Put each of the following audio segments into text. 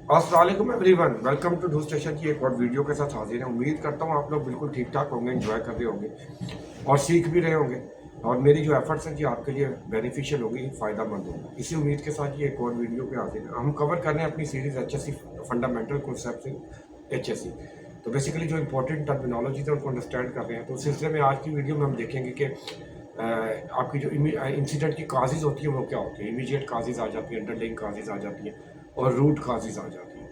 अस्सलाम everyone, welcome to डू station की एक और वीडियो के साथ हाजिर है। उम्मीद करता हूँ आप लोग बिल्कुल ठीक ठाक होंगे, एंजॉय कर रहे होंगे और सीख भी रहे होंगे। और मेरी जो एफर्ट्स हैं जी आपके लिए बेनिफिशियल होगी, फ़ायदा मंद होगी। इसी उम्मीद के साथ ये एक और वीडियो पे हाजिर है। हम कवर कर रहे हैं अपनी series HSC fundamental concept in HSC। तो बेसिकली जो इंपॉर्टेंट टर्मिनोलॉजी है उनको अंडरस्टैंड कर रहे हैं। तो उस सिलसिले में आज की वीडियो में हम देखेंगे कि आपकी जो इंसिडेंट की काजेज़ होती है वो क्या होती है। इमीडिएट काजेज़ आ जाती है, अंडरलाइंग काजेज़ आ जाती हैं और रूट काजेज़ आ जाती हैं।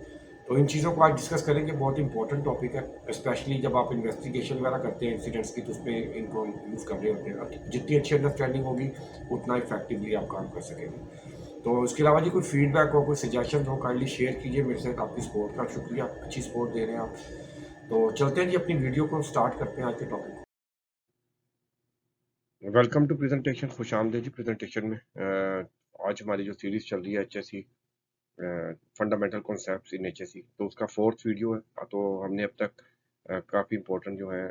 तो इन चीज़ों को आज डिस्कस करेंगे। बहुत इंपॉर्टेंट टॉपिक है, स्पेशली जब आप इन्वेस्टिगेशन वगैरह करते हैं इंसिडेंट्स की, तो उसमें इनको यूज़ कर रहे होते हैं। जितनी अच्छी अंडरस्टैंडिंग होगी उतना इफेक्टिवली आप काम कर सकेंगे। तो इसके अलावा जी कोई फीडबैक हो, कोई सजेशन हो, काइंडली शेयर कीजिए मेरे साथ। आपकी सपोर्ट का शुक्रिया, अच्छी सपोर्ट दे रहे हैं आप। तो चलते हैं जी, अपनी वीडियो को स्टार्ट करते हैं आज के टॉपिक को। वेलकम टू प्रेजेंटेशन, खुश आमदीद जी प्रेजेंटेशन में। आज हमारी जो सीरीज चल रही है HSC फंडामेंटल कॉन्सेप्ट्स इन HSC, तो उसका फोर्थ वीडियो है। तो हमने अब तक काफ़ी इंपॉर्टेंट जो है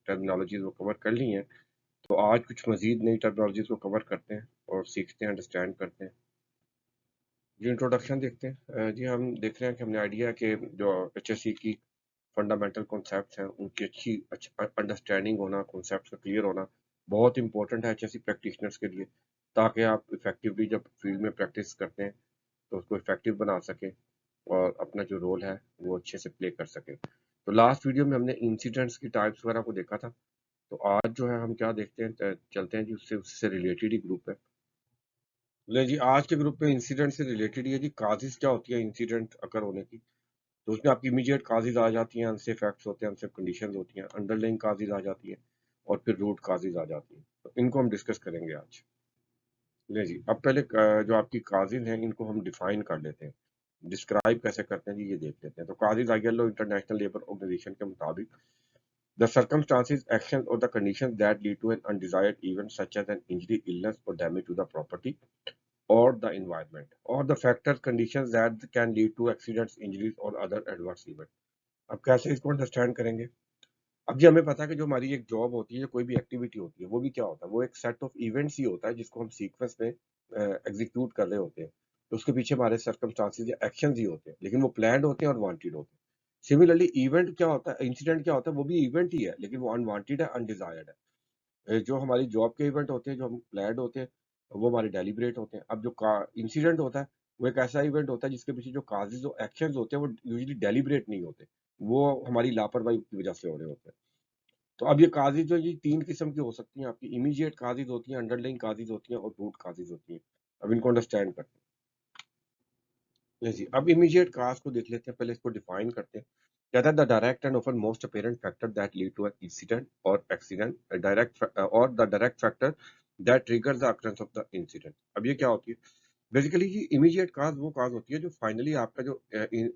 टर्मिनोलॉजीज वो कवर कर ली हैं। तो आज कुछ मजीद नई टर्मिनोलॉजीज को कवर करते हैं और सीखते हैं, अंडरस्टैंड करते हैं। जी इंट्रोडक्शन देखते हैं। जी हम देख रहे हैं कि हमने आइडिया कि जो HSC की फंडामेंटल कॉन्सेप्ट्स हैं उनकी अच्छी अंडरस्टैंडिंग होना, कॉन्सेप्ट्स का क्लियर होना बहुत इंपॉर्टेंट है HSC प्रैक्टिशनर्स के लिए, ताकि आप इफेक्टिवली जब फील्ड में प्रैक्टिस करते हैं तो उसको इफेक्टिव बना सकें और अपना जो रोल है वो अच्छे से प्ले कर सकें। तो लास्ट वीडियो में हमने इंसिडेंट्स की टाइप्स वगैरह को देखा था। तो आज जो है हम क्या देखते हैं, चलते हैं जी उससे उससे रिलेटेड ही ग्रुप है। ले जी आज के ग्रुप में इंसिडेंट से रिलेटेड ही है जी। काजिज क्या होती है इंसिडेंट अकर होने की, तो उसमें आपकी इमीडिएट काजिज आ जाती हैं, अनसेफ फैक्ट्स होते हैं, अनसेफ कंडीशंस होती हैं, अंडरलाइंग काजिज आ जाती हैं और फिर रूट काजिज आ जाती हैं। तो इनको हम डिस्कस करेंगे आज। ले जी अब पहले जो आपकी काजिज हैं इनको हम डिफाइन कर लेते हैं, डिस्क्राइब कैसे करते हैं जी ये देख लेते हैं। तो causes ILO International Labour Organization के मुताबिक the circumstances, actions, or the conditions that lead to an undesired event such as an injury, illness, or damage to the property or the environment, or the factors, conditions that can lead to accidents, injuries, or other adverse events. अब कैसे इसको understand करेंगे। अब जी हमें पता है कि जो हमारी एक जॉब होती है, कोई भी एक्टिविटी होती है, वो भी क्या होता है, वो एक सेट ऑफ इवेंट्स ही होता है जिसको हम सीक्वेंस में एग्जीक्यूट कर रहे होते हैं। तो उसके पीछे हमारे सर्कमस्टांसेस या एक्शंस ही होते हैं, लेकिन वो प्लान्ड होते हैं और वांटेड होते हैं। सिमिलरली इवेंट क्या होता है, इंसिडेंट क्या होता है, वो भी इवेंट ही है लेकिन वो अनवांटेड है, अनडिजायर्ड है। जो हमारी जॉब के इवेंट होते हैं, जो हम प्लान्ड होते हैं, वो हमारे डेलिब्रेट होते हैं। अब जो इंसिडेंट होता है वो एक ऐसा इवेंट होता है जिसके पीछे जो काजेज और एक्शंस होते हैं वो यूजुअली डेलिब्रेट नहीं होते, वो हमारी लापरवाही की वजह से हो रहे होते हैं। तो अब ये काज़ी जो ये 3 किस्म की हो सकती हैं आपकी, इमीडिएट काज़ीज़ होती हैं, अंडरलाइंग काज़ीज़ होती हैं और रूट काज़ीज़ होती हैं। अब इनको अंडरस्टैंड करते हैं। जी, अब इमीडिएट काज़ को देख लेते हैं, पहले इसको डिफाइन करते हैं। कहता है the direct and often most apparent factor that lead to an incident और एक्सीडेंट, और the direct factor that triggers the occurrence of the incident. अब ये क्या होती है? बेसिकली ये इमीडिएट काज़ वो काज़ होती है जो फाइनली आपका जो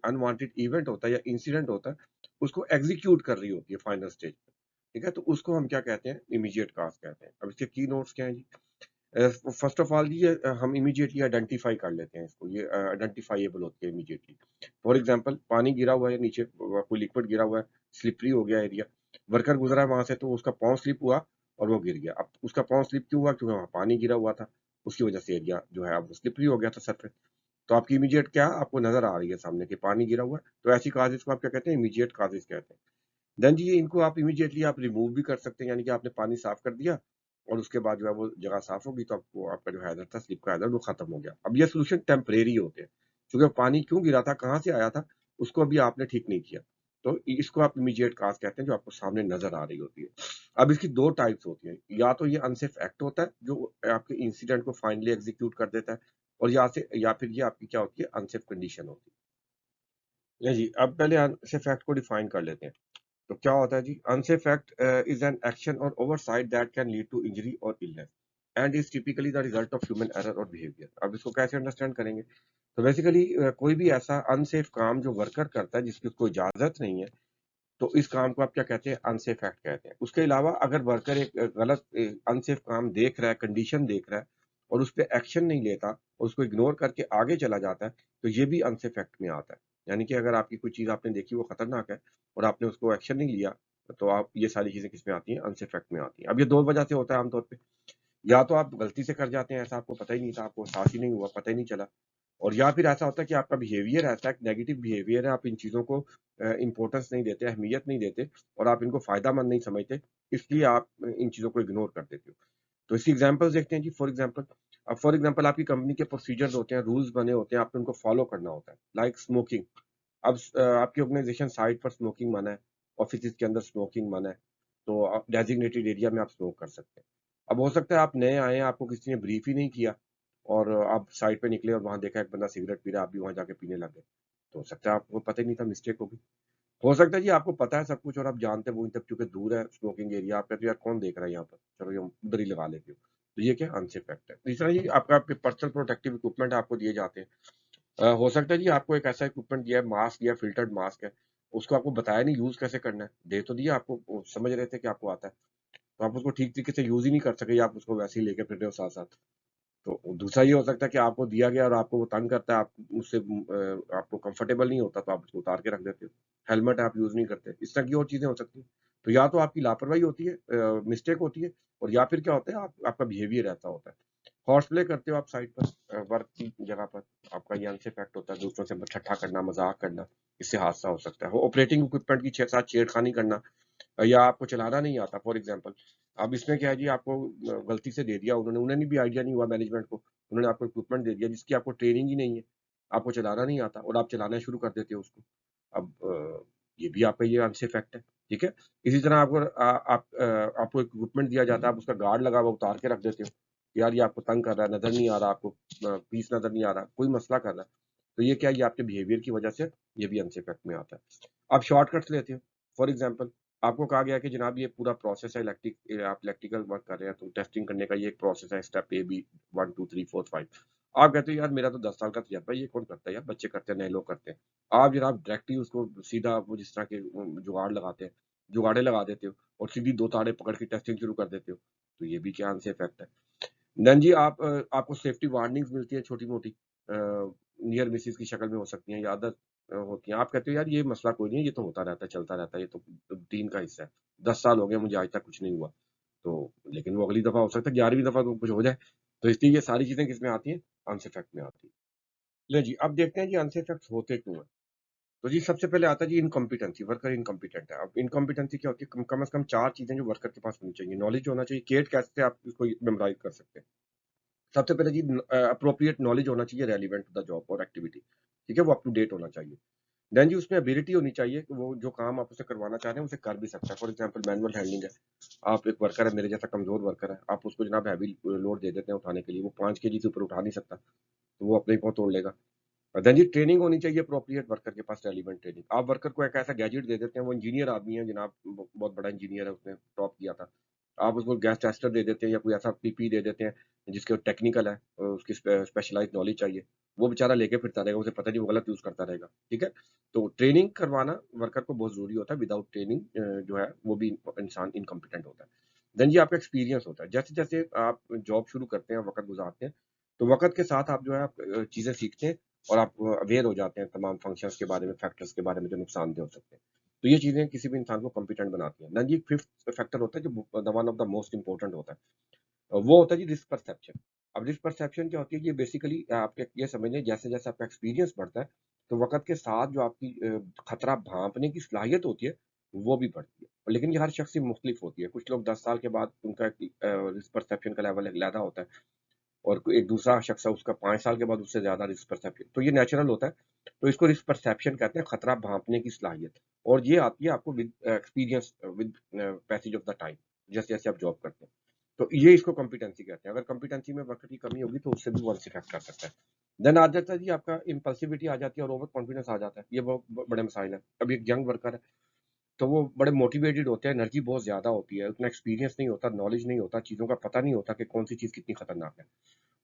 अनवांटेड इवेंट होता है या इंसिडेंट होता है, उसको एग्जीक्यूट कर रही होती है फाइनल स्टेज पे। ठीक है, तो उसको हम क्या कहते हैं, इमीडिएट काज कहते हैं। अब इसके की नोट्स क्या हैं जी। फर्स्ट ऑफ ऑल ये हम इमीडिएटली आइडेंटिफाई कर लेते हैं इसको, ये आइडेंटिफाइएबल होती है इमीडिएटली। फॉर एग्जांपल पानी गिरा हुआ है नीचे, कोई लिक्विड गिरा हुआ है, स्लिपरी हो गया एरिया, वर्कर गुजरा है वहां से तो उसका पाँव स्लिप हुआ और वो गिर गया। अब उसका पाँव स्लिप क्यों हुआ, क्योंकि वहाँ पानी गिरा हुआ था, उसकी वजह से एरिया जो है अब स्लिपरी हो गया था सर पे। तो आपकी इमीडिएट क्या आपको नजर आ रही है सामने कि पानी गिरा हुआ है, तो ऐसी काजेज को आप क्या कहते हैं, इमीडिएट काजेज कहते हैं। देन जी ये इनको आप इमीडिएटली आप रिमूव भी कर सकते हैं, यानी कि आपने पानी साफ कर दिया और उसके बाद जो है वो जगह साफ होगी तो आपको आपका जो हैजर्ड था, स्लिप का हैजर्ड, वो खत्म हो गया। अब ये सोल्यूशन टेम्परेरी होते हैं, क्योंकि पानी क्यों गिरा था, कहाँ से आया था, उसको अभी आपने ठीक नहीं किया। तो इसको आप इमीडिएट काज कहते हैं, जो आपको सामने नजर आ रही होती है। अब इसकी दो टाइप्स होती हैं, या तो ये अनसेफ एक्ट होता है जो आपके इंसिडेंट को फाइनली एग्जीक्यूट कर देता है, और या फिर ये आपकी क्या होती है, अनसेफ कंडीशन होती है जी। अब पहले अनसेफ एक्ट को डिफाइन कर लेते हैं। तो क्या होता है जी, unsafe act is an action or oversight that can lead to injury or illness and is typically the result of human error or behaviour. अब इसको कैसे अंडरस्टैंड करेंगे। तो बेसिकली कोई भी ऐसा अनसेफ काम जो वर्कर करता है जिसकी उसको इजाजत नहीं है, तो इस काम को आप क्या कहते हैं, अनसेफ एक्ट कहते हैं। उसके अलावा अगर वर्कर एक गलत अनसेफ काम देख रहा है, कंडीशन देख रहा है और उस पर एक्शन नहीं लेता और उसको इग्नोर करके आगे चला जाता है, तो ये भी अनसेफ एक्ट में आता है। यानी कि अगर आपकी कोई चीज आपने देखी वो खतरनाक है और आपने उसको एक्शन नहीं लिया, तो आप ये सारी चीजें किस में आती हैं, अनसेफ एक्ट में आती हैं। अब ये दो वजह से होता है आमतौर पे, या तो आप गलती से कर जाते हैं, ऐसा आपको पता ही नहीं था, आपको एहसास ही नहीं हुआ, पता ही नहीं चला, और या फिर ऐसा होता है कि आपका बिहेवियर ऐसा है, नेगेटिव बिहेवियर है, आप इन चीज़ों को इम्पोर्टेंस नहीं देते, अहमियत नहीं देते और आप इनको फ़ायदेमंद नहीं समझते, इसलिए आप इन चीज़ों को इग्नोर कर देते हो। तो इसकी एग्ज़ाम्पल्स देखते हैं जी। फॉर एग्ज़ाम्पल आपकी कंपनी के प्रोसीजर्स होते हैं, रूल्स बने होते हैं, आपको उनको फ़ॉलो करना होता है। लाइक स्मोकिंग, अब आपकी ऑर्गेनाइज़ेशन साइट पर स्मोकिंग मना है, ऑफ़िसेज़ के अंदर स्मोकिंग मना है, तो आप डेज़िग्नेटेड एरिया में आप स्मोक कर सकते हैं। अब हो सकता है आप नए आए हैं, आपको किसी ने ब्रीफ़ ही नहीं किया और आप साइट पे निकले और वहाँ देखा एक बंदा सिगरेट पी रहा है, आप भी वहाँ जाके पीने लग गए। तो हो सकता है आपको पता ही नहीं था, मिस्टेक हो गई। हो सकता है जी आपको पता है सब कुछ और आप जानते हो, तब चूँकि दूर है स्मोकिंग एरिया, आप कहते हो यार कौन देख रहा है यहाँ पर, चलो ये हम उधर ही लगा लेते हो। तो ये क्या अनसेफ एक्ट है। तीसरा ये आपका आपके पर्सनल प्रोटेक्टिव इक्विपमेंट आपको दिए जाते हैं। हो सकता है जी आपको एक ऐसा इक्विपमेंट दिया है, मास्क दिया, फ़िल्टर्ड मास्क है, उसको आपको बताया नहीं यूज़ कैसे करना है। दे तो दिया आपको, समझ रहे थे कि आपको आता है, तो आप उसको ठीक तरीके से यूज़ ही नहीं कर सके या आप उसको वैसे ही लेके फिर रहे हो साथ-साथ। तो दूसरा ये हो सकता है कि आपको दिया गया और आपको वो तंग करता है, आप उससे आपको कंफर्टेबल नहीं होता तो आप उसको उतार के रख देते हो। हेलमेट आप यूज़ नहीं करते, इस तरह की और चीज़ें हो सकती हैं। तो या तो आपकी लापरवाही होती है, मिस्टेक होती है और या फिर क्या होता है आपका बिहेवियर ऐसा होता है। हॉर्स प्ले करते हो आप साइट पर, वर्क की जगह पर, आपका ये अनसेफ एक्ट होता है, दूसरों से ठट्ठा करना, मज़ाक करना, इससे हादसा हो सकता है। ऑपरेटिंग इक्विपमेंट की साथ छेड़खानी करना या आपको चलाना नहीं आता फॉर एग्ज़ाम्पल। अब इसमें क्या है जी आपको गलती से दे दिया उन्होंने, उन्हें भी आइडिया नहीं हुआ मैनेजमेंट को, उन्होंने आपको इक्विपमेंट दे दिया जिसकी आपको ट्रेनिंग ही नहीं है, आपको चलाना नहीं आता और आप चलाना शुरू कर देते हो उसको। अब ये भी आपका ये अनसेफ एक्ट है, ठीक है? इसी तरह आपको इक्विपमेंट दिया जाता है, आप उसका गार्ड लगा हुआ उतार के रख देते हो। यार ये आपको तंग कर रहा है, नज़र नहीं आ रहा आपको, पीस नज़र नहीं आ रहा, कोई मसला कर रहा है। तो ये क्या है, ये आपके बिहेवियर की वजह से ये भी अनसेफ एक्ट में आता है। आप शॉर्टकट्स लेते हो, फॉर एग्ज़ाम्पल आपको कहा गया है कि जनाब ये पूरा प्रोसेस है आप इलेक्ट्रिकल वर्क कर रहे हैं तो टेस्टिंग करने का ये एक प्रोसेस है, स्टेप ए बी 1 2 3 4 5। आप कहते हो यार मेरा तो 10 साल का तजर्बा है, ये कौन करता है यार, बच्चे करते हैं, नए लोग करते हैं। आप जनाब डायरेक्टली उसको सीधा वो जिस तरह के जुगाड़ लगाते हैं, जुगाड़े लगा देते हो और सीधी 2 तारे पकड़ के टेस्टिंग शुरू कर देते हो। तो ये भी क्या अनसेफ एक्ट है। देन जी आपको सेफ्टी वार्निंग्स मिलती है छोटी-मोटी, नियर मिसेस की शक्ल में हो सकती हैं या अदर होती हैं। आप कहते हो यार ये मसला कोई नहीं है, ये तो होता रहता है, चलता रहता है, ये तो रूटीन का हिस्सा है। 10 साल हो गए मुझे आज तक कुछ नहीं हुआ। तो लेकिन वो अगली दफ़ा हो सकता है 11वीं दफ़ा को कुछ हो जाए। तो इसलिए ये सारी चीज़ें किसमें आती हैं? अनसेफ एक्ट में आती हैं। ले जी, अब देखते हैं जी अनसेफ एक्ट्स होते क्यों हैं? तो जी सबसे पहले आता है जी इनकॉम्पिटेंसी, वर्कर इनकॉम्पिटेंट है। अब इनकॉम्पिटेंसी क्या होती है? कम से कम 4 चीज़ें जो वर्कर के पास होनी चाहिए। नॉलेज होना चाहिए, केट कैसे आप इसको मेमोराइज़ कर सकते हैं। सबसे पहले जी एप्रोप्रिएट नॉलेज होना चाहिए रेलेवेंट टू द जॉब और एक्टिविटी, ठीक है? वो अप टू डेट होना चाहिए। देन जी उसमें एबिलिटी होनी चाहिए कि वो जो काम आप उससे करवाना चाह रहे हैं, उसे कर भी सकता है। फॉर एग्ज़ाम्पल मैनुअल हैंडलिंग है, आप एक वर्कर है, मेरे जैसा कमज़ोर वर्कर है, आप उसको जनाब हैवी लोड दे देते हैं उठाने के लिए, वो 5 केजी से ऊपर उठा नहीं सकता, तो वो अपने ही पाँव तोड़ लेगा। देन जी ट्रेनिंग होनी चाहिए एप्रोप्रिएट वर्कर के पास रेलेवेंट ट्रेनिंग। आप वर्कर को एक ऐसा गैजेट दे देते हैं, वो इंजीनियर आदमी है जनाब, बहुत बड़ा इंजीनियर है, उसने टॉप किया था। आप उसको गैस टेस्टर दे देते हैं या कोई ऐसा पीपी दे देते हैं जिसके टेक्निकल है, उसकी स्पेशलाइज्ड नॉलेज चाहिए। वो बेचारा लेके फिरता रहेगा, उसे पता नहीं वो गलत यूज़ करता रहेगा, ठीक है? तो ट्रेनिंग करवाना वर्कर को बहुत ज़रूरी होता है, विदाउट ट्रेनिंग जो है वो भी इंसान इनकॉम्पिटेंट होता है। देन जी आपका एक्सपीरियंस होता है। जैसे-जैसे आप जॉब शुरू करते हैं, वक़्त गुज़ारते हैं, तो वक़्त के साथ आप जो है चीज़ें सीखते हैं और आप अवेयर हो जाते हैं तमाम फंक्शंस के बारे में, फैक्टर्स के बारे में जो नुकसानदेह हो सकते हैं। तो ये चीज़ें किसी भी इंसान को कॉम्पिटेंट बनाती हैं। देन जी फिफ्थ फैक्टर होता है जो the one of the most important होता है। वो होता है जी रिस्क परसेप्शन। अब रिस्क परसेप्शन क्या होती है? ये बेसिकली आप ये समझ लें जैसे-जैसे आपका एक्सपीरियंस बढ़ता है, तो वक़्त के साथ जो आपकी खतरा भाँपने की सलाहियत होती है, वो भी बढ़ती है। लेकिन ये हर शख़्स से मुख्तलिफ होती है। कुछ लोग 10 साल के बाद उनका रिस्क परसेप्शन का लेवल अलहदा होता है और कोई एक दूसरा शख़्स है उसका 5 साल के बाद उससे ज़्यादा रिस्क परसेप्शन, तो ये नेचुरल होता है। तो इसको रिस्क परसेप्शन कहते हैं, खतरा भाँपने की सलाहियत और ये आती है आपको with experience with passage of the time, जैसे-जैसे आप जॉब करते हैं। तो ये इसको कॉम्पिटेंसी कहते हैं। अगर कॉम्पिटेंसी में वर्कर की कमी होगी तो उससे भी वो अनसिलेक्ट कर सकता है। देन आ जाता है जी आपका इम्पल्सिविटी आ जाती है और ओवर कॉन्फिडेंस आ जाता है। ये बहुत बड़े मसाइल हैं। अभी एक यंग वर्कर है, तो वो बड़े मोटिवेटेड होते हैं, एनर्जी बहुत ज़्यादा होती है, उतना एक्सपीरियंस नहीं होता, नॉलेज नहीं होता, चीज़ों का पता नहीं होता कि कौन-सी चीज़ कितनी खतरनाक है।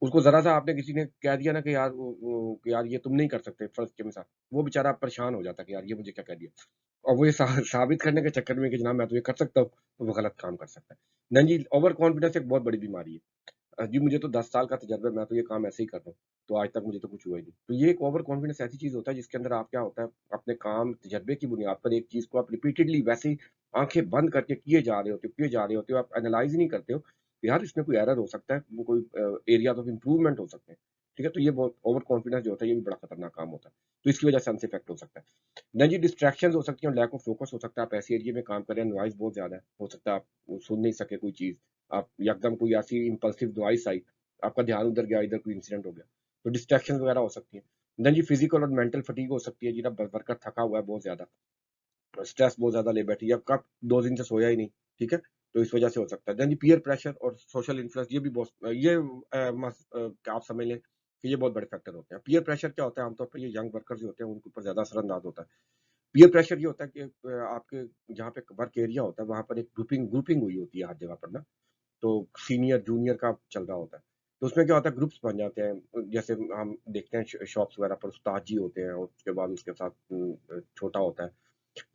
उसको ज़रा-सा आपने किसी ने कह दिया ना कि यार कि यार ये तुम नहीं कर सकते फ़र्ज़ के मिसाल, वो बेचारा परेशान हो जाता है कि यार ये मुझे क्या कह दिया। और वो ये साबित करने के चक्कर में कि जनाब मैं तो ये कर सकता हूँ, तो वो गलत काम कर सकता है। नहीं जी, ओवर कॉन्फिडेंस एक बहुत बड़ी बीमारी है। जी मुझे तो 10 साल का तजुर्बा है, मैं तो ये काम ऐसे ही कर रहा हूँ, तो आज तक मुझे तो कुछ हुआ ही नहीं। तो ये एक ओवर कॉन्फिडेंस ऐसी चीज़ होता है जिसके अंदर आप क्या होता है, अपने काम, तजुर्बे की बुनियाद पर एक चीज़ को आप रिपीटेडली वैसे ही आँखें बंद करके किए जा रहे होते हो, आप एनालाइज़ ही नहीं करते हो, यार इसमें कोई एरर हो सकता है, वो कोई एरियाज़ ऑफ इम्प्रूवमेंट हो सकते हैं, ठीक है? तो ये बहुत ओवर कॉन्फिडेंस जो होता है, ये भी बड़ा खतरनाक काम होता है। तो इसकी वजह से अनसेफ इफेक्ट हो सकता है। देन जी डिस्ट्रैक्शंस हो सकती हैं, लैक ऑफ फोकस हो सकता है। आप ऐसे एरिया में काम कर रहे हैं, नॉइज़ बहुत ज़्यादा है, हो सकता है आप सुन नहीं सके कोई चीज़, आप यकदम कोई ऐसी इम्पल्सिव नॉइज़ आई, आपका ध्यान उधर गया, इधर कोई इंसिडेंट हो गया, तो डिस्ट्रैक्शंस वगैरह हो सकती हैं। देन जी फिजिकल और मेंटल फटीग हो सकती है, जी ना वर्कर थका हुआ है बहुत ज़्यादा, स्ट्रेस बहुत ज़्यादा ले बैठी है, अब कब 2 दिन से सोया ही नहीं, ठीक है? तो इस वजह से हो सकता है। देन पीयर प्रेशर और सोशल इन्फ्लुएंस, ये भी बहुत ये क्या आप समझ लें कि ये बहुत बड़े फैक्टर होते हैं। पीयर प्रेशर क्या होता है, आमतौर पर ये यंग वर्कर जो होते हैं उनके ऊपर ज़्यादा असरअंदाज होता है। पीयर प्रेशर ये होता है कि आपके जहाँ पे वर्क एरिया होता है वहाँ पर एक ग्रुपिंग ग्रुपिंग हुई होती है हर जगह पर ना, तो सीनियर जूनियर का चल रहा होता है। तो उसमें क्या होता है, ग्रुप्स बन जाते हैं, जैसे हम देखते हैं शॉप्स वगैरह पर उस्ताद जी होते हैं और उसके बाद उसके साथ छोटा होता है।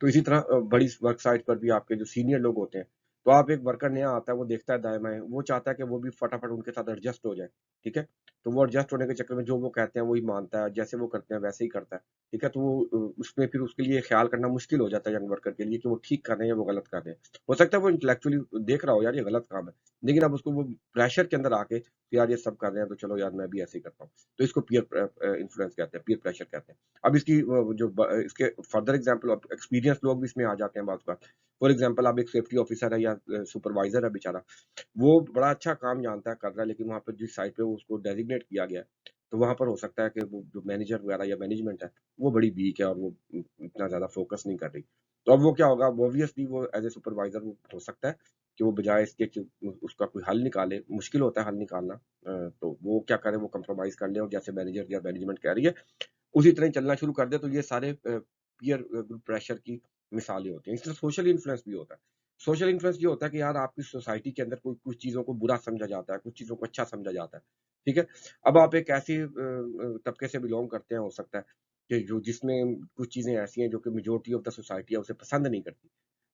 तो इसी तरह बड़ी वर्क साइट पर भी आपके जो सीनियर लोग होते हैं, तो आप एक वर्कर नया आता है, वो देखता है दाएँ-बाएँ, वो चाहता है कि वो भी फटाफट उनके साथ एडजस्ट हो जाए, ठीक है? तो वो एडजस्ट होने के चक्कर में जो वो कहते हैं वही मानता है, जैसे वो करते हैं वैसे ही करता है, ठीक है? तो वो उसमें फिर उसके लिए ख़्याल करना मुश्किल हो जाता है यंग वर्कर के लिए कि वो ठीक कर रहे हैं या वो गलत कर रहे हैं। हो सकता है वो इंटेलेक्चुअली देख रहा हो यार ये गलत काम है, लेकिन अब उसको वो प्रेशर के अंदर आके कि यार ये सब कर रहे हैं तो चलो यार मैं भी ऐसे ही करता हूँ। तो इसको इन्फ्लुएंस कहते हैं, पीयर प्रेशर कहते हैं। अब इसकी इसके फर्दर एग्जांपल अब एक्सपीरियंस लोग भी इसमें आ जाते हैं बात बात। फॉर एग्जांपल आप एक सेफ्टी ऑफिसर है या सुपरवाइजर है बेचारा, वो बड़ा अच्छा काम जानता है, कर रहा है, लेकिन वहाँ पे जिस साइट पे वो उसको डेजिग्नेट किया गया है, तो वहाँ पर हो सकता है कि वो जो मैनेजर वगैरह या मैनेजमेंट है, वो बड़ी वीक है और वो इतना ज़्यादा फोकस नहीं कर रही। तो अब वो क्या होगा, ऑब्वियसली वो एज़ ए सुपरवाइजर वो हो सकता है कि वो बजाय इसके कि उसका कोई हल निकाले, मुश्किल होता है हल निकालना, तो वो क्या करे, वो कंप्रोमाइज़ कर ले और जैसे मैनेजर या मैनेजमेंट कह रही है उसी तरह ही चलना शुरू कर दे, तो ये सारे पीयर ग्रुप प्रेशर की मिसालें होती हैं। इससे सोशल इन्फ्लुएंस भी होता है। सोशल इन्फ्लुएंस ये होता है कि यार आपकी सोसाइटी के अंदर कोई कुछ चीज़ों को बुरा समझा जाता है, कुछ चीज़ों को अच्छा समझा जाता है, ठीक है? अब आप एक ऐसी तबके से बिलॉन्ग करते हैं, हो सकता है कि जो जिसमें कुछ चीज़ें ऐसी हैं जो कि मेजॉरिटी ऑफ द सोसाइटी है उसे पसंद नहीं करती।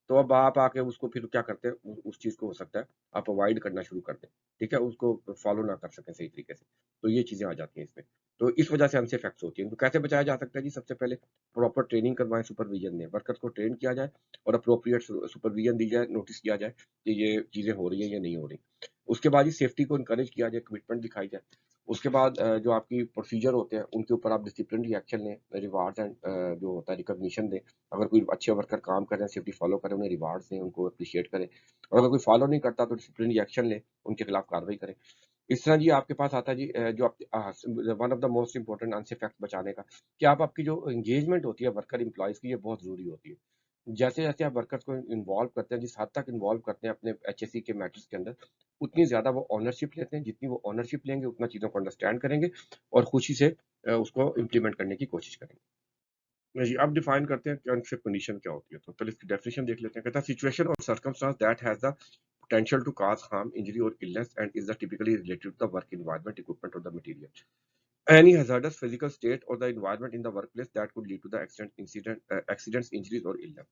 तो अब आप आके उसको फिर क्या करते हैं, उस चीज़ को हो सकता है आप अवॉइड करना शुरू कर दें, ठीक है? उसको फ़ॉलो ना कर सकें सही तरीके से। तो ये चीज़ें आ जाती हैं इसमें। तो इस वजह से हमसे इफ़ेक्ट्स होती हैं। तो कैसे बचाया जा सकता है जी? सबसे पहले प्रॉपर ट्रेनिंग करवाएँ, सुपरविज़न दें। वर्कर्स को ट्रेन किया जाए और एप्रोप्रिएट सुपरविज़न दी जाए, नोटिस किया जाए कि ये चीज़ें हो रही हैं या नहीं हो रही। उसके बाद ही सेफ्टी को एनकरेज किया जाए, कमिटमेंट दिखाई जाए। उसके बाद जो आपकी प्रोसीजर होते हैं, उनके ऊपर आप डिसिप्लिनरी एक्शन लें, रिवार्ड्स एंड जो होता है रिकॉग्निशन दें। अगर कोई अच्छे वर्कर काम कर रहे हैं, सेफ्टी फ़ॉलो कर रहे हैं, उन्हें रिवार्ड्स दें, उनको एप्रिशिएट करें और अगर कोई फ़ॉलो नहीं करता तो डिसिप्लिनरी एक्शन लें, उनके खिलाफ कार्रवाई करें। इस तरह जी आपके पास आता है जी जो आप one of the most important unsafe fact बचाने का कि आप आपकी जो एंगेजमेंट होती है वर्कर एम्प्लॉइज़ की, ये बहुत ज़रूरी होती है। जैसे-जैसे आप वर्कर्स को इन्वॉल्व करते हैं, जिस हद तक इन्वॉल्व करते हैं अपने एचएससी के मैटर्स के अंदर, उतनी ज़्यादा वो ओनरशिप लेते हैं। जितनी वो ओनरशिप लेंगे, उतना चीज़ों को अंडरस्टैंड करेंगे और खुशी से उसको इम्प्लीमेंट करने की कोशिश करेंगे। जी, अब डिफाइन करते हैं कि अनफिट कंडीशन क्या होती है। तो पहले इसकी डेफिनिशन देख लेते हैं। कहता है situation or circumstance that has the potential to cause harm, injury or illness and is the typically related to the work environment, equipment or the material. Any hazardous physical state or the environment in the workplace that could lead to the accidents, injuries or illness.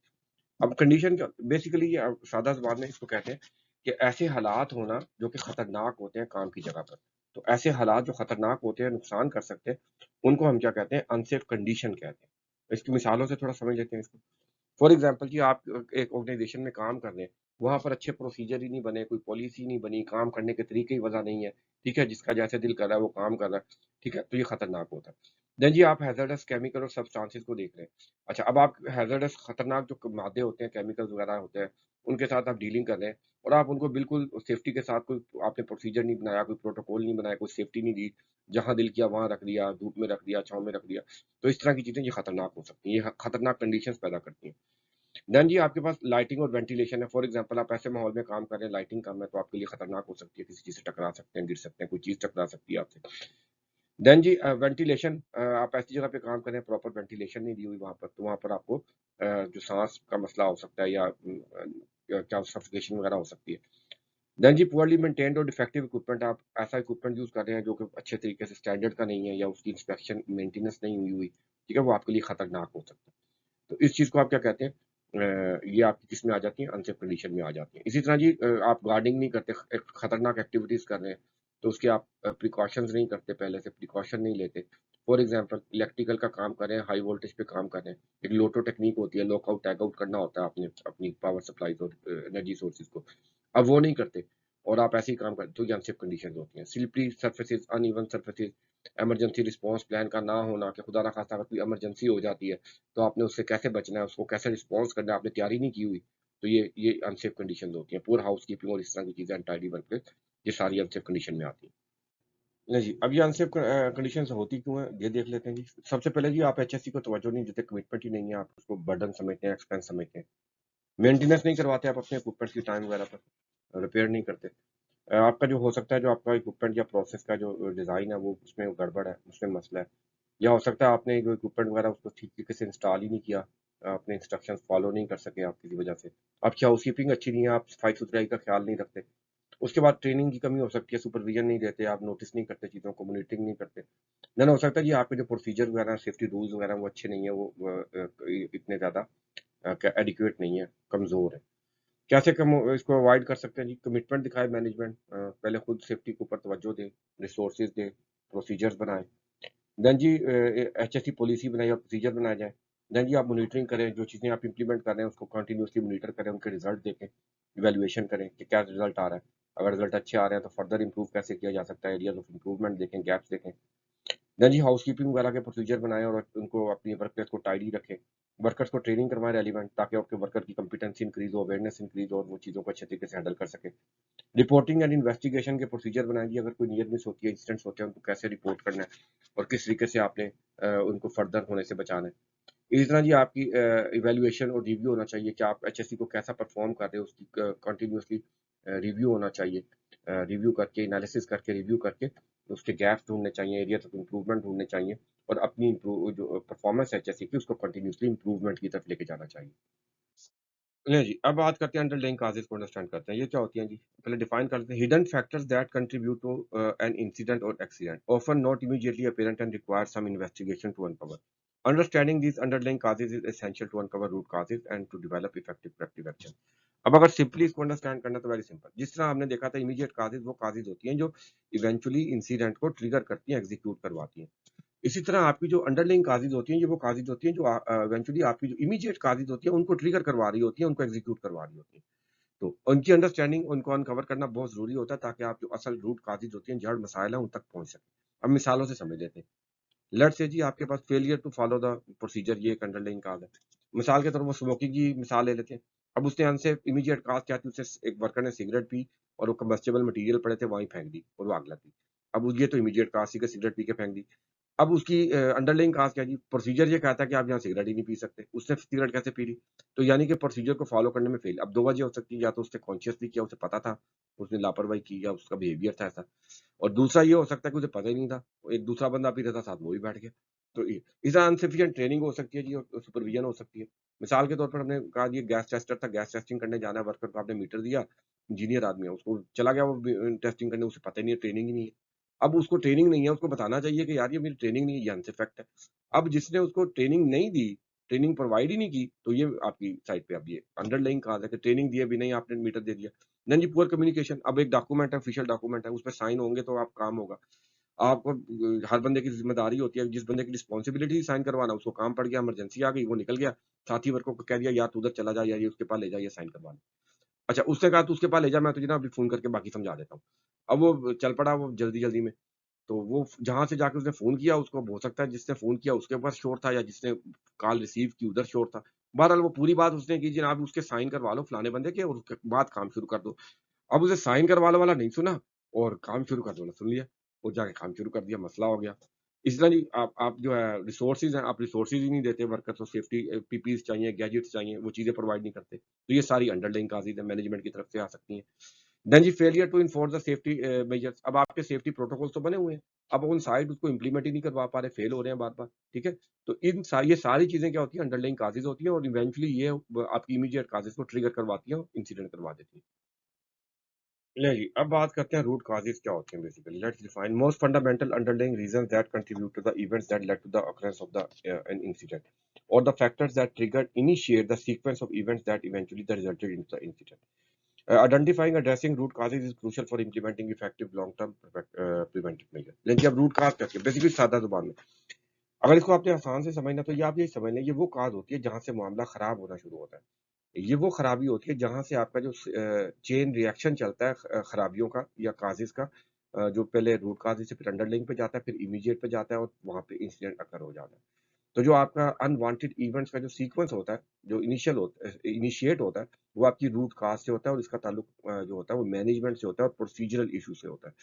अब condition क्या basically ये सादा ज़ुबान में इसको कहते हैं कि ऐसे हालात होना जो कि खतरनाक होते हैं काम की जगह पर। तो ऐसे हालात जो खतरनाक होते हैं, नुकसान कर सकते हैं, उनको हम क्या कहते हैं? अनसेफ कंडीशन कहते हैं। इसकी मिसालों से थोड़ा समझ लेते हैं इसको। फॉर एग्जाम्पल जी आप एक ऑर्गेनाइजेशन में काम कर रहे हैं, वहाँ पर अच्छे प्रोसीजर ही नहीं बने, कोई पॉलिसी नहीं बनी, काम करने के तरीके ही वज़ा नहीं है, ठीक है? जिसका जैसे दिल कर रहा है वो काम कर रहा है, ठीक है? तो ये खतरनाक होता है। देन जी आप हैज़ार्डस केमिकल और सब्सटेंसेस को देख रहे हैं। अच्छा अब आप हैज़ार्डस खतरनाक जो मादे होते हैं, केमिकल्स वगैरह होते हैं, उनके साथ आप डीलिंग कर रहे हैं और आप उनको बिल्कुल सेफ्टी के साथ कोई आपने प्रोसीजर नहीं बनाया, कोई प्रोटोकॉल नहीं बनाया, कोई सेफ्टी नहीं दी, जहाँ दिल किया वहाँ रख दिया, धूप में रख दिया, छाँव में रख दिया। तो इस तरह की चीज़ें ये खतरनाक हो सकती हैं, ये खतरनाक कंडीशंस पैदा करती हैं। देन जी आपके पास लाइटिंग और वेंटिलेशन है। फॉर एग्जांपल आप ऐसे माहौल में काम कर रहे हैं, लाइटिंग कम है, तो आपके लिए खतरनाक हो सकती है, किसी चीज़ से टकरा सकते हैं, गिर सकते हैं, कोई चीज़ टकरा सकती है आपसे। देन जी वेंटिलेशन आप ऐसी जगह पे काम कर रहे हैं, प्रॉपर वेंटिलेशन नहीं दी हुई वहाँ पर, तो वहाँ पर आपको जो साँस का मसला हो सकता है या क्या सफोकेशन वगैरह हो सकती है। देन जी पुअरली मेंटेन्ड और डिफेक्टिव इक्विपमेंट, आप ऐसा इक्विपमेंट यूज़ कर रहे हैं जो कि अच्छे तरीके से स्टैंडर्ड का नहीं है या उसकी इंस्पेक्शन मेंटेनेंस नहीं हुई हुई, ठीक है? वो आपके लिए खतरनाक हो सकता है। तो इस चीज़ को आप क्या कहते हैं? ये आपकी किसमें आ जाती हैं? अनसेफ कंडीशन में आ जाती हैं। इसी तरह जी आप गार्डिंग नहीं करते, एक खतरनाक एक्टिविटीज़ कर रहे हैं, तो उसके आप प्रिकॉशंस नहीं करते, पहले से प्रिकॉशन नहीं लेते। फॉर एग्ज़ाम्पल इलेक्ट्रिकल का काम कर रहे हैं, हाई वोल्टेज पे काम कर रहे हैं, एक लोटो टेक्नीक होती है, लॉकआउट, टैगआउट करना होता है आपने अपनी पावर सप्लाइज़ और एनर्जी सोर्सेज़ को। अब वो नहीं करते और आप ऐसे ही काम करते हो, ये अनसेफ कंडीशन होती हैं। Slippery surfaces, uneven surfaces, emergency response plan का ना होना, कि खुदा ना खास्ता अगर कोई इमरजेंसी हो जाती है तो आपने उससे कैसे बचना है, उसको कैसे रिस्पॉन्स करना है, आपने तैयारी नहीं की हुई, तो ये अनसेफ कंडीशन होती हैं। पुअर हाउस कीपिंग और इस तरह की चीज़ें, अनटाइडी वर्क प्लेस, ये सारी अनसेफ कंडीशन में आती हैं। नहीं जी, अब ये अनसेफ कंडीशंस होती क्यों हैं, ये देख लेते हैं जी। सबसे पहले जी, आप एचएससी को तवज्जो नहीं देते, कमिटमेंट ही नहीं है, आप उसको बर्डन समझते हैं, एक्सपेंस समझते हैं। मेंटेनेंस नहीं करवाते आप अपने इक्विपमेंट्स की टाइम वगैरह पर, रिपेयर नहीं करते। आपका जो हो सकता है, जो आपका इक्विपमेंट या प्रोसेस का जो डिज़ाइन है, वो उसमें गड़बड़ है, उसमें मसला है। या हो सकता है आपने जो इक्विपमेंट वगैरह उसको ठीक तरीके से इंस्टॉल ही नहीं किया, आपने इंस्ट्रक्शंस फॉलो नहीं कर सके आप किसी वजह से। आपकी हाउसकीपिंग अच्छी नहीं है, आप सफाई-सुथराई का ख्याल नहीं रखते। उसके बाद ट्रेनिंग की कमी हो सकती है, सुपरविजन नहीं देते, आप नोटिस नहीं करते चीज़ों को, मॉनिटरिंग नहीं करते। देन हो सकता है जी, आपके जो प्रोसीजर वगैरह, सेफ्टी रूल्स वगैरह वो अच्छे नहीं है, वो इतने ज़्यादा एडिक्वेट नहीं है, कमज़ोर है। कैसे कम इसको अवॉइड कर सकते हैं जी? कमिटमेंट दिखाए मैनेजमेंट, पहले खुद सेफ्टी के ऊपर तवज्जो दें, रिसोर्सेज दें, प्रोसीजर्स बनाएँ। देन जी एचएससी पॉलिसी बनाई और प्रोसीजर बनाए जाएँ। देन जी आप मॉनिटरिंग करें, जो चीज़ें आप इम्प्लीमेंट कर रहे हैं उसको कंटीन्यूअसली मॉनिटर करें, उनके रिजल्ट देखें, इवैल्यूएशन करें कि क्या रिजल्ट आ रहा है। अगर रिजल्ट अच्छे आ रहे हैं तो फर्दर इम्प्रूव कैसे किया जा सकता है, एरियाज़ ऑफ इम्प्रूवमेंट देखें, गैप्स देखें। देन जी हाउसकीपिंग वगैरह के प्रोसीजर बनाएँ और उनको अपनी वर्क प्लेस को टाइडी रखें। वर्कर्स को ट्रेनिंग करवाएँ रेलेवेंट, ताकि आपके वर्कर की कॉम्पिटेंसी इंक्रीज़ हो, अवेयरनेस इंक्रीज़ हो और वो चीज़ों को अच्छे तरीके से हैंडल कर सकें। रिपोर्टिंग एंड इन्वेस्टिगेशन के प्रोसीजर बनाएँ जी, अगर कोई नियर मिस होती है, इंसिडेंट्स होते हैं, उनको कैसे रिपोर्ट करना है और किस तरीके से आपने उनको फर्दर होने से बचाना है। इसी तरह जी आपकी इवैल्यूएशन और रिव्यू होना चाहिए कि आप एचएससी को कैसा परफ़ॉर्म कर रहे हो, उसकी कंटीन्यूअसली रिव्यू होना चाहिए। रिव्यू करके, एनालिसिस करके, रिव्यू करके उसके गैप्स ढूँढने चाहिए, एरियाज़ ऑफ इम्प्रूवमेंट ढूँढने चाहिए और अपनी जो परफ़ॉर्मेंस है एचएससी की, उसको कंटीन्यूअसली इम्प्रूवमेंट की तरफ लेके जाना चाहिए। नहीं जी, अब बात करते हैं अंडरलाइंग कॉजेज़ को अंडरस्टैंड करते हैं। ये क्या होती हैं जी? पहले डिफाइन कर लेते हैं। Hidden factors that contribute to an incident और accident, often not immediately apparent and require some investigation to uncover. Understanding these underlying causes is essential to uncover root causes and to develop effective corrective action। अब अगर simply इसको understand करना तो very simple. जिस तरह हमने देखा था, इमीडिएट कॉजेज़ वो कॉजेज़ होती हैं जो इवेंचुअली इंसिडेंट को ट्रिगर करती हैं, एग्जीक्यूट करवाती हैं। इसी तरह आपकी जो अंडरलाइंग कॉजेज़ होती हैं, ये वो कॉजेज़ होती हैं जो इवेंचुअली आपकी जो इमीडिएट कॉजेज़ होती हैं, उनको ट्रिगर करवा रही होती हैं, उनको एग्जीक्यूट करवा रही होती हैं। तो उनकी अंडरस्टैंडिंग, उनको अनकवर करना बहुत ज़रूरी होता है, ताकि आप जो असल रूट कॉजेज़ होती हैं, जड़ मसाइल हैं, उन तक पहुँच सकें। अब मिसालों से समझ लेते हैं। लेट्स से जी, आपके पास failure to follow the procedure, ये एक अंडरलाइंग कॉज़ है। मिसाल के तौर पर वो स्मोकिंग की मिसाल ले लेते हैं। अब उसने अनसेफ इमीडिएट कॉज़ क्या थी, उससे एक वर्कर ने सिगरेट पी और वो कंबस्टिबल मटीरियल पड़े थे, वहीं फेंक दी और वो आग लग गई। अब ये तो इमीडिएट कॉज़ थी कि सिगरेट पी के फेंक दी। अब उसकी अंडरलाइंग कॉज़ क्या है जी? प्रोसीजर ये कहता है कि आप यहाँ सिगरेट ही नहीं पी सकते। उसने सिगरेट कैसे पी ली? तो यानी कि प्रोसीजर को फ़ॉलो करने में फ़ेल। अब 2 वजह हो सकती है, या तो उसने कॉन्शियसली किया, उसे पता था, उसने लापरवाही की, या उसका बिहेवियर था ऐसा। और दूसरा ये हो सकता है कि उसे पता ही नहीं था। एक दूसरा बंदा पी रहा था साथ, वो भी बैठ गया। तो ये इस तरह अनसफिशिएंट ट्रेनिंग हो सकती है जी, और सुपरविज़न हो सकती है। मिसाल के तौर पर हमने कहा ये गैस टेस्टर था, गैस टेस्टिंग करने जाना है, वर्कर को आपने मीटर दिया, इंजीनियर आदमी है, उसको चला गया वो टेस्टिंग करने, उसे पता ही नहीं है, ट्रेनिंग ही नहीं है। अब उसको ट्रेनिंग नहीं है, उसको बताना चाहिए कि यार ये मेरी ट्रेनिंग नहीं है, ये अनइफेक्ट है। अब जिसने उसको ट्रेनिंग नहीं दी, ट्रेनिंग प्रोवाइड ही नहीं की, तो ये आपकी साइड पे अब ये अंडरलाइंग कहा है कि ट्रेनिंग दिए बिना ही आपने मीटर दे दिया। देन जी पुअर कम्युनिकेशन। अब एक डॉक्यूमेंट है, ऑफिशियल डॉक्यूमेंट है, उसपे साइन होंगे तो आप काम होगा। आपको हर बंदे की ज़िम्मेदारी होती है, जिस बंदे की रिस्पॉन्सिबिलिटी साइन करवाना, उसको काम पड़ गया, इमरजेंसी आ गई, वो निकल गया, साथी वर्कर को कह दिया यार तू उधर चला जा, या ये उसके पास ले जा, ये साइन करवा ले। अच्छा, उसने कहा तू उसके पास ले जा, मैं तुझे ना अभी फ़ोन करके बाकी समझा देता हूँ। अब वो चल पड़ा, वो जल्दी-जल्दी में। तो वो जहाँ से जाके उसने फ़ोन किया, उसको हो सकता है जिसने फ़ोन किया उसके पास शोर था, या जिसने कॉल रिसीव की उधर शोर था। बहरहाल वो पूरी बात उसने की, जनाब उसके साइन करवा लो फलाने बंदे के, और उसके बाद काम शुरू कर दो। अब उसे साइन करवा लो वाला नहीं सुना, और काम शुरू कर दो वाला सुन लिया, और जाके काम शुरू कर दिया, मसला हो गया। इस तरह जी आप जो है रिसोर्सेज़ हैं, आप रिसोर्सेज़ ही नहीं देते वर्कर्स को, सेफ्टी पीपीज़ चाहिए, गैजेट्स चाहिए, वो चीज़ें प्रोवाइड नहीं करते। तो ये सारी अंडरलाइंग कॉज़ेज़ हैं, मैनेजमेंट की तरफ से आ सकती हैं। देन जी failure to enforce the safety measures. अब आपके सेफ्टी प्रोटोकॉल्स तो बने हुए हैं, अब ऑन साइट उसको इम्प्लीमेंट ही नहीं करवा पा रहे, फेल हो रहे हैं बार-बार, ठीक है? तो ये सारी चीज़ें क्या होती हैं, अंडरलाइंग कॉज़ेज़ होती हैं, और इवेंचुअली ये आपकी इमीडिएट कॉज़ेज़ को ट्रिगर करवाती हैं और इंसिडेंट करवा देती हैं। नहीं, अब बात करते हैं रूट कॉजेज़ क्या होते हैं basically. Let's define most fundamental underlying reasons that contribute to the events that led to the occurrence of the an incident, or the factors that triggered initiate the sequence of events that eventually that resulted in the incident. Identifying addressing root causes is crucial for implementing effective long-term preventive measures। लेकिन अब root cause क्या है? Basically सादा ज़ुबान में, अगर इसको आपने आसान से समझना तो ये आप ये समझ लें, ये वो कॉज होती है जहाँ से मामला खराब होना शुरू होता है। ये वो खराबी होती है जहाँ से आपका जो चेन रिएक्शन चलता है खराबियों का या काजेज़ का, जो पहले रूट काज़ से फिर अंडरलाइंग पे जाता है, फिर इमीडिएट पे जाता है और वहाँ पे इंसिडेंट अकर हो जाता है। तो जो आपका अनवांटेड इवेंट्स का जो सीक्वेंस होता है, जो इनिशिएट होता है, वो आपकी रूट काज़ से होता है और इसका ताल्लुक जो होता है वो मैनेजमेंट से होता है और प्रोसीजरल इश्यू से होता है।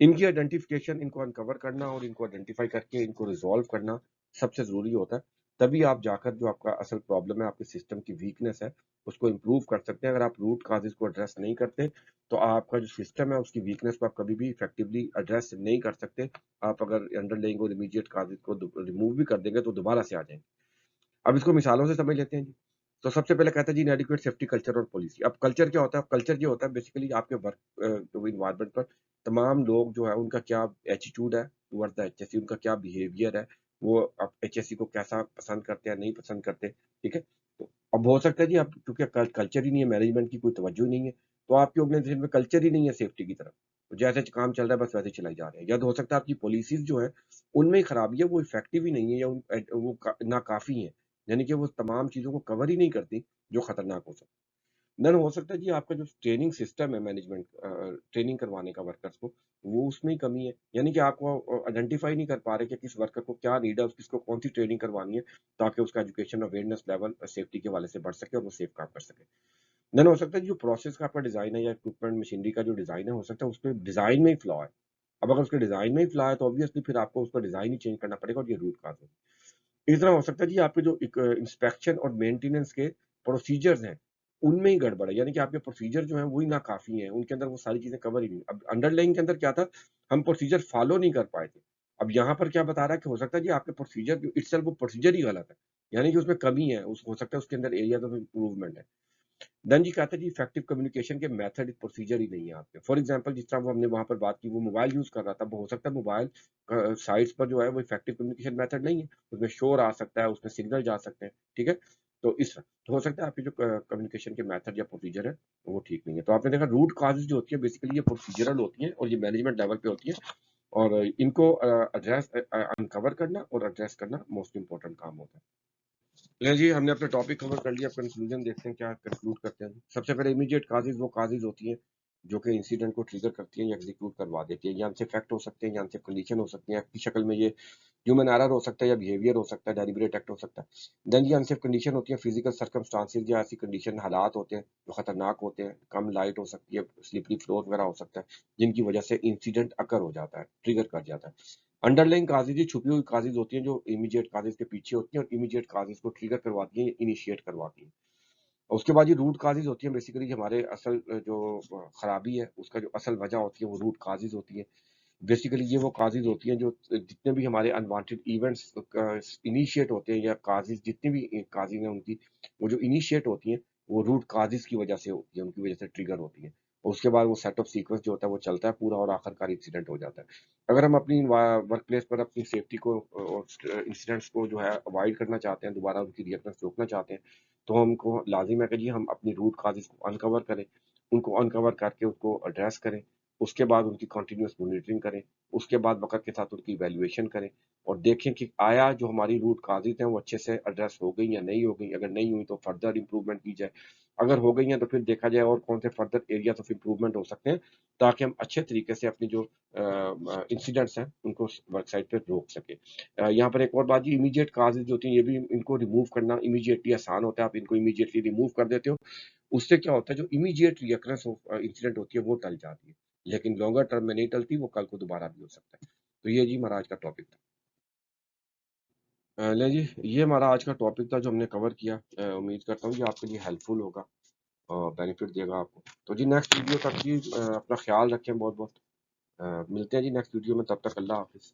इनकी आइडेंटिफिकेशन, इनको अनकवर करना और इनको आइडेंटिफाई करके इनको रिज़ॉल्व करना सबसे ज़रूरी होता है। तभी आप जाकर जो आपका असल प्रॉब्लम है, आपके सिस्टम की वीकनेस है, उसको इम्प्रूव कर सकते हैं। अगर आप रूट कॉज़ेज़ को एड्रेस नहीं करते, तो आपका जो सिस्टम है, उसकी वीकनेस को आप कभी भी इफेक्टिवली एड्रेस नहीं कर सकते। आप अगर अंडरलाइंग और इमीडिएट कॉज़ेज़ को रिमूव भी कर देंगे, तो दोबारा से आ जाएँगे। अब इसको मिसालों से समझ लेते हैं जी। तो सबसे पहले कहते हैं जी इनएडिक्वेट सेफ्टी कल्चर और पॉलिसी। अब कल्चर क्या होता है? कल्चर ये होता है बेसिकली आपके वर्क जो एनवायरनमेंट पर तमाम लोग जो है उनका क्या एटीट्यूड है टुवर्ड्स द एचएससी, उनका क्या बिहेवियर है, वो आप एचएससी को कैसा पसंद करते हैं, नहीं पसंद करते, ठीक है? तो अब हो सकता है जी आप क्योंकि कल्चर ही नहीं है, मैनेजमेंट की कोई तवज्जो ही नहीं है, तो आपकी ऑर्गेनाइजेशन में कल्चर ही नहीं है सेफ्टी की तरफ। तो जैसे काम चल रहा है बस वैसे ही चलाई जा रहे हैं। या तो हो सकता है आपकी पॉलिसीज़ जो है, उनमें ही खराबी है, वो इफेक्टिव ही नहीं है या वो नाकाफ़ी हैं। यानी कि वो तमाम चीज़ों को कवर ही नहीं करती, जो खतरनाक हो सकती। देन हो सकता है जी आपका जो ट्रेनिंग सिस्टम है मैनेजमेंट ट्रेनिंग करवाने का वर्कर्स को, वो उसमें ही कमी है। यानी कि आपको आइडेंटिफाई नहीं कर पा रहे कि किस वर्कर को क्या नीड है, किसको कौन-सी ट्रेनिंग करवानी है, ताकि उसका एजुकेशन अवेयरनेस लेवल सेफ्टी के हवाले से बढ़ सके और वो सेफ काम कर सके। देन हो सकता है जो प्रोसेस का आपका डिज़ाइन है या इक्विपमेंट मशीनरी का जो डिज़ाइन है, हो सकता है उसपे डिज़ाइन में ही फ्लॉ है। अब अगर उसके डिज़ाइन में ही फ्लॉ है, तो ऑब्वियसली फिर आपको उसका डिज़ाइन ही चेंज करना पड़ेगा और ये रूट कॉज़ है। इस तरह हो सकता है जी आपके जो एक इंस्पेक्शन और मेंटेनेंस के प्रोसीजर्स हैं, उनमें ही गड़बड़ है। यानी कि आपके प्रोसीजर जो हैं वही नाकाफ़ी हैं, उनके अंदर वो सारी चीज़ें कवर ही नहीं। अब अंडरलाइंग के अंदर क्या था, हम प्रोसीजर फॉलो नहीं कर पाए थे। अब यहाँ पर क्या बता रहा है कि हो सकता है जी आपके प्रोसीजर जो इटसेल्फ वो प्रोसीजर ही गलत है। यानी कि उसमें कमी है, उस हो सकता है उसके अंदर एरियाज़ ऑफ इम्प्रूवमेंट है। देन जी कहते हैं जी इफेक्टिव कम्युनिकेशन के मेथड प्रोसीजर ही नहीं है आपके। फॉर एग्जांपल जिस तरह वो हमने वहाँ पर बात की, वो मोबाइल यूज़ कर रहा था, वो हो सकता है मोबाइल साइट्स पर जो है वो इफेक्टिव कम्युनिकेशन मेथड नहीं है। उसमें शोर आ सकता है, उसमें सिग्नल जा सकते हैं, ठीक है? तो इस तरह तो हो सकता है आपकी जो कम्युनिकेशन के मेथड या प्रोसीजर है, वो ठीक नहीं है। तो आपने देखा रूट कॉजेज़ जो होती है बेसिकली ये प्रोसीजरल होती हैं और ये मैनेजमेंट लेवल पे होती है और इनको अनकवर करना और एड्रेस करना मोस्ट इम्पोर्टेंट काम होता है। चलिए जी, हमने अपना टॉपिक कवर कर लिया, अब कंक्लूजन देखते हैं क्या कंक्लूड करते हैं। सबसे पहले इमीडिएट कॉजेज़ वो कॉजेज़ होती हैं, जो कि इंसिडेंट को ट्रिगर करती हैं या एग्ज़ीक्यूट करवा देती हैं। या अनसेफ फैक्ट हो सकते हैं या अनसेफ कंडीशन हो सकती हैं, की शक्ल में ये ह्यूमन एरर हो सकता है या बिहेवियर हो सकता है, डेलिब्रेट एक्ट हो सकता है। देन ये अनसेफ कंडीशन होती है, फिजिकल सर्कमस्टांसेस या ऐसी कंडीशन हालात होते हैं, जो खतरनाक होते हैं, कम लाइट हो सकती है, स्लिपरी फ्लोर वगैरह हो सकता है, जिनकी वजह से इंसिडेंट अकर हो जाता है, ट्रिगर कर जाता है। अंडरलाइंग काज़ेज़ ये छुपी हुई काज़ेज़ होती हैं, जो इमीडिएट काज़ेज़ के पीछे होती हैं और इमीडिएट काज़ेज़ को ट्रिगर करवाती हैं, इनिशिएट करवाती हैं। और उसके बाद ये रूट काज़ेज़ होती हैं बेसिकली हमारे असल जो खराबी है, उसका जो असल वजह होती है, वो रूट काज़ेज़ होती हैं। बेसिकली ये वो काज़ेज़ होती हैं जो जितने भी हमारे अनवांटेड इवेंट्स इनिशिएट होते हैं या काज़ेज़ जितनी भी काज़ेज़ हैं उनकी, वो जो इनिशिएट होती हैं, वो रूट काज़ेज़ की वजह से होती है, उनकी वजह से ट्रिगर होती हैं। और उसके बाद वो सेट ऑफ सीक्वेंस जो होता है वो चलता है पूरा और आखिरकार इंसिडेंट हो जाता है। अगर हम अपनी वर्क प्लेस पर अपनी सेफ्टी को और इंसिडेंट्स को जो है अवॉइड करना चाहते हैं, दोबारा उनकी रिअकरेंस रोकना चाहते हैं, तो हमको लाज़िम है कि जी हम अपनी रूट काज़ेज़ को अनकवर करें, उनको अनकवर करके उसको एड्रेस करें। उसके बाद उनकी कंटीन्यूअस मॉनिटरिंग करें, उसके बाद वक़्त के साथ उनकी इवैल्यूएशन करें और देखें कि आया जो हमारी रूट काज़ेज़ हैं वो अच्छे से एड्रेस हो गई या नहीं हो गई, अगर नहीं हुई तो फर्दर इम्प्रूवमेंट की जाए। अगर हो गई हैं तो फिर देखा जाए और कौन से फर्दर एरियाज़ ऑफ इम्प्रूवमेंट हो सकते हैं, ताकि हम अच्छे तरीके से अपनी जो इंसिडेंट्स हैं उनको स वर्क साइट पे रोक सकें। यहाँ पर एक और बात जी इमीडिएट काज़ेज़ जो होती हैं ये भी इनको रिमूव करना इमीडिएटली आसान होता है, आप इनको इमीडिएटली रिमूव कर देते हो। उससे क्या होता है जो इमीडिएट रिकरेंस ऑफ इंसिडेंट होती है वो टल जाती है। लेकिन लॉन्गर टर्म में नहीं टलती, वो कल को दोबारा भी हो सकता है। तो ये जी हमारा आज का टॉपिक था। ले जी, ये हमारा आज का टॉपिक था जो हमने कवर किया। उम्मीद करता हूँ ये आपके लिए हेल्पफुल होगा और बेनिफिट देगा आपको। तो जी नेक्स्ट वीडियो तक जी अपना ख़्याल रखें बहुत-बहुत। मिलते हैं जी नेक्स्ट वीडियो में, तब तक अल्लाह हाफ़िज़।